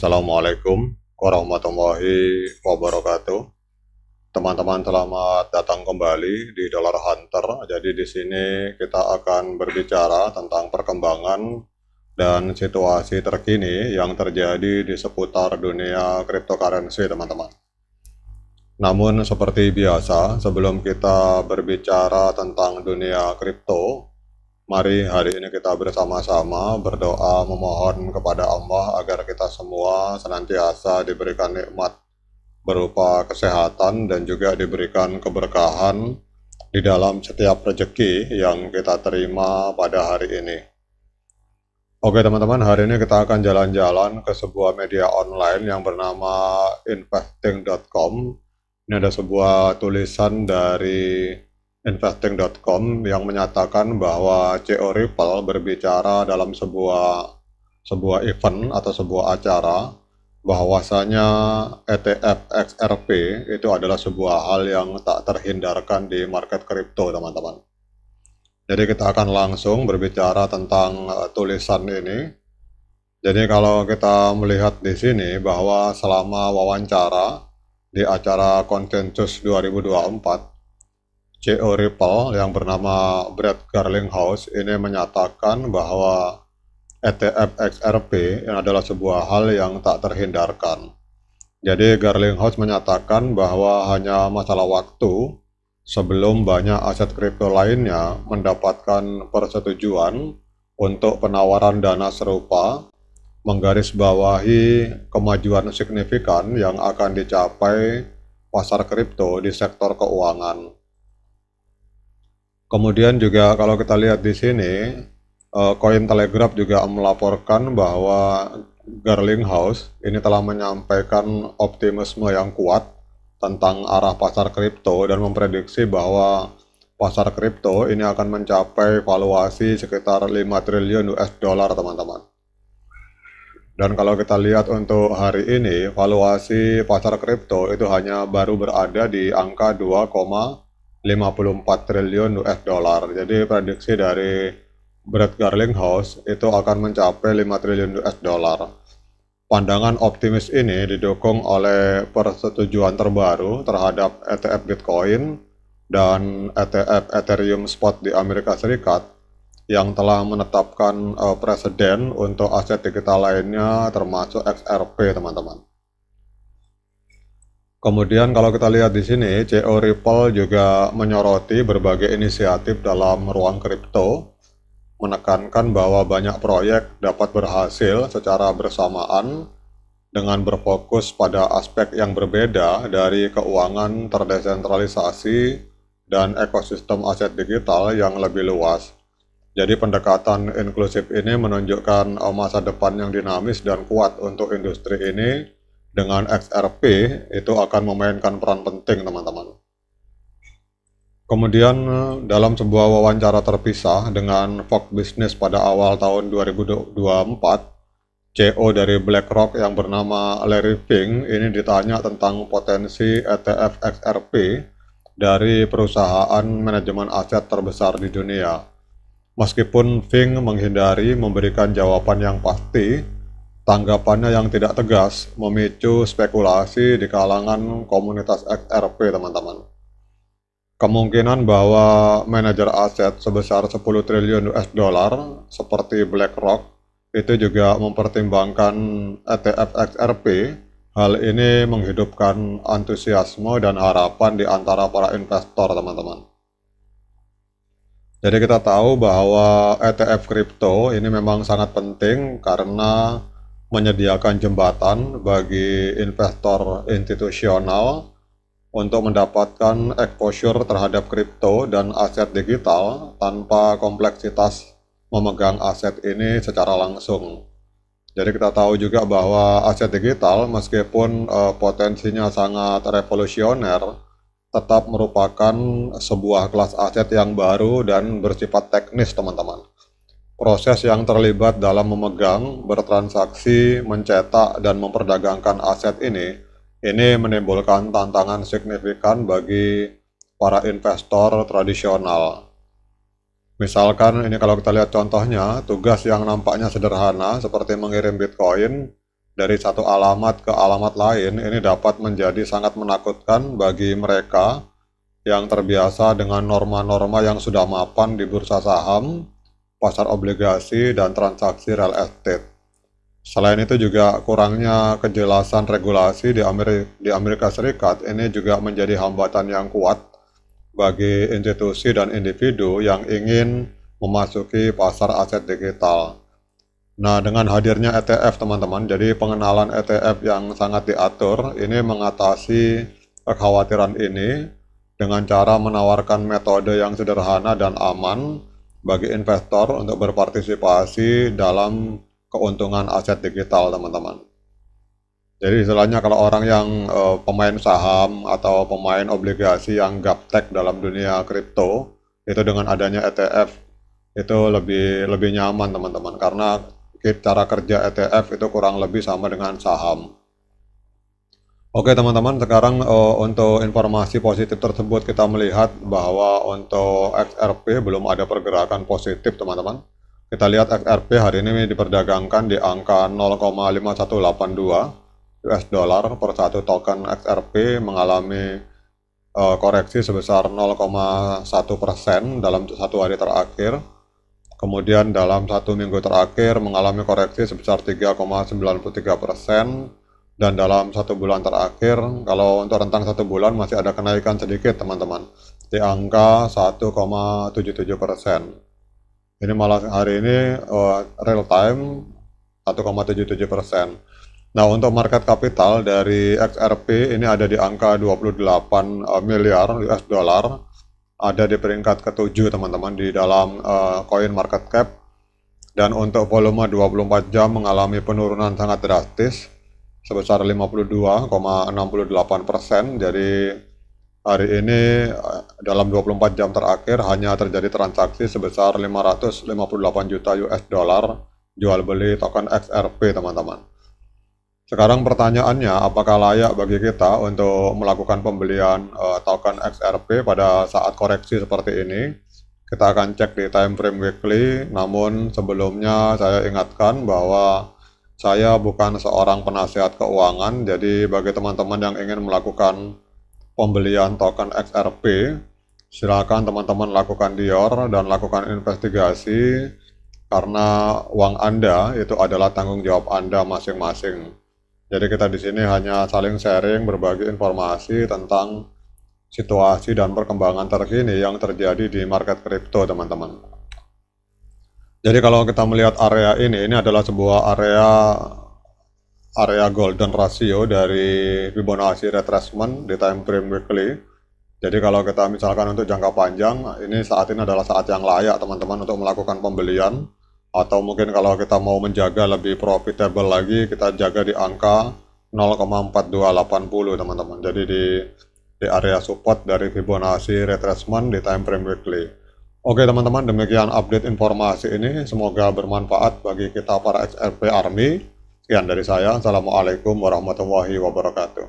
Assalamualaikum warahmatullahi wabarakatuh. Teman-teman selamat datang kembali di Dollar Hunter. Jadi di sini kita akan berbicara tentang perkembangan dan situasi terkini yang terjadi di seputar dunia cryptocurrency, teman-teman. Namun seperti biasa, sebelum kita berbicara tentang dunia kripto, mari hari ini kita bersama-sama berdoa memohon kepada Allah agar kita semua senantiasa diberikan nikmat berupa kesehatan dan juga diberikan keberkahan di dalam setiap rezeki yang kita terima pada hari ini. Oke teman-teman, hari ini kita akan jalan-jalan ke sebuah media online yang bernama investing.com. Ini ada sebuah tulisan dari investing.com yang menyatakan bahwa CEO Ripple berbicara dalam sebuah event atau sebuah acara bahwasanya ETF XRP itu adalah sebuah hal yang tak terhindarkan di market kripto, teman-teman. Jadi kita akan langsung berbicara tentang tulisan ini. Jadi kalau kita melihat di sini bahwa selama wawancara di acara Consensus 2024, CEO Ripple yang bernama Brad Garlinghouse ini menyatakan bahwa ETF XRP adalah sebuah hal yang tak terhindarkan. Jadi Garlinghouse menyatakan bahwa hanya masalah waktu sebelum banyak aset kripto lainnya mendapatkan persetujuan untuk penawaran dana serupa, menggarisbawahi kemajuan signifikan yang akan dicapai pasar kripto di sektor keuangan. Kemudian juga kalau kita lihat di sini, Cointelegraph juga melaporkan bahwa Garlinghouse ini telah menyampaikan optimisme yang kuat tentang arah pasar kripto dan memprediksi bahwa pasar kripto ini akan mencapai valuasi sekitar 5 triliun US dollar, teman-teman. Dan kalau kita lihat untuk hari ini, valuasi pasar kripto itu hanya baru berada di angka 2,54 triliun US dollar. Jadi prediksi dari Brad Garlinghouse itu akan mencapai 5 triliun US dollar. Pandangan optimis ini didukung oleh persetujuan terbaru terhadap ETF Bitcoin dan ETF Ethereum Spot di Amerika Serikat yang telah menetapkan presiden untuk aset digital lainnya termasuk XRP, teman-teman. Kemudian kalau kita lihat di sini, CEO Ripple juga menyoroti berbagai inisiatif dalam ruang kripto, menekankan bahwa banyak proyek dapat berhasil secara bersamaan dengan berfokus pada aspek yang berbeda dari keuangan terdesentralisasi dan ekosistem aset digital yang lebih luas. Jadi pendekatan inklusif ini menunjukkan masa depan yang dinamis dan kuat untuk industri ini. Dengan XRP itu akan memainkan peran penting, teman-teman. Kemudian dalam sebuah wawancara terpisah dengan Fox Business pada awal tahun 2024, CEO dari BlackRock yang bernama Larry Fink ini ditanya tentang potensi ETF XRP dari perusahaan manajemen aset terbesar di dunia. Meskipun Fink menghindari memberikan jawaban yang pasti, tanggapannya yang tidak tegas memicu spekulasi di kalangan komunitas XRP, teman-teman. Kemungkinan bahwa manajer aset sebesar 10 triliun US dollar seperti BlackRock itu juga mempertimbangkan ETF XRP. Hal ini menghidupkan antusiasme dan harapan di antara para investor, teman-teman. Jadi kita tahu bahwa ETF kripto ini memang sangat penting karena menyediakan jembatan bagi investor institusional untuk mendapatkan exposure terhadap kripto dan aset digital tanpa kompleksitas memegang aset ini secara langsung. Jadi kita tahu juga bahwa aset digital meskipun potensinya sangat revolusioner, tetap merupakan sebuah kelas aset yang baru dan bersifat teknis, teman-teman. Proses yang terlibat dalam memegang, bertransaksi, mencetak, dan memperdagangkan aset ini menimbulkan tantangan signifikan bagi para investor tradisional. Misalkan ini kalau kita lihat contohnya, tugas yang nampaknya sederhana seperti mengirim Bitcoin, dari satu alamat ke alamat lain, ini dapat menjadi sangat menakutkan bagi mereka yang terbiasa dengan norma-norma yang sudah mapan di bursa saham, pasar obligasi, dan transaksi real estate. Selain itu juga kurangnya kejelasan regulasi di Amerika Serikat ini juga menjadi hambatan yang kuat bagi institusi dan individu yang ingin memasuki pasar aset digital. Nah, dengan hadirnya ETF teman-teman, jadi pengenalan ETF yang sangat diatur ini mengatasi kekhawatiran ini dengan cara menawarkan metode yang sederhana dan aman bagi investor untuk berpartisipasi dalam keuntungan aset digital, teman-teman. Jadi istilahnya kalau orang yang pemain saham atau pemain obligasi yang gaptek dalam dunia kripto, itu dengan adanya ETF itu lebih nyaman, teman-teman, karena cara kerja ETF itu kurang lebih sama dengan saham. Oke teman-teman, sekarang untuk informasi positif tersebut kita melihat bahwa untuk XRP belum ada pergerakan positif, teman-teman. Kita lihat XRP hari ini diperdagangkan di angka 0,5182 US dollar per satu token. XRP mengalami koreksi sebesar 0,1% dalam satu hari terakhir. Kemudian dalam satu minggu terakhir mengalami koreksi sebesar 3,93%, dan dalam satu bulan terakhir, kalau untuk rentang satu bulan masih ada kenaikan sedikit teman-teman, di angka 1,77%. Ini malah hari ini real time 1,77%. Nah, untuk market capital dari XRP ini ada di angka 28 miliar US dollar, ada di peringkat ke-7 teman-teman di dalam coin market cap. Dan untuk volume 24 jam mengalami penurunan sangat drastis sebesar 52,68%. Jadi hari ini dalam 24 jam terakhir hanya terjadi transaksi sebesar 558 juta US dollar jual beli token XRP, teman-teman. Sekarang pertanyaannya, apakah layak bagi kita untuk melakukan pembelian token XRP pada saat koreksi seperti ini? Kita akan cek di time frame weekly, namun sebelumnya saya ingatkan bahwa saya bukan seorang penasihat keuangan, jadi bagi teman-teman yang ingin melakukan pembelian token XRP, silakan teman-teman lakukan dior dan lakukan investigasi, karena uang Anda itu adalah tanggung jawab Anda masing-masing. Jadi kita di sini hanya saling sharing, berbagi informasi tentang situasi dan perkembangan terkini yang terjadi di market kripto, teman-teman. Jadi kalau kita melihat area ini adalah sebuah area golden ratio dari Fibonacci retracement di time frame weekly. Jadi kalau kita misalkan untuk jangka panjang, ini saat ini adalah saat yang layak teman-teman untuk melakukan pembelian. Atau mungkin kalau kita mau menjaga lebih profitable lagi, kita jaga di angka 0,4280 teman-teman. Jadi di area support dari Fibonacci retracement di time frame weekly. Oke teman-teman, demikian update informasi ini. Semoga bermanfaat bagi kita para XRP Army. Sekian dari saya. Assalamualaikum warahmatullahi wabarakatuh.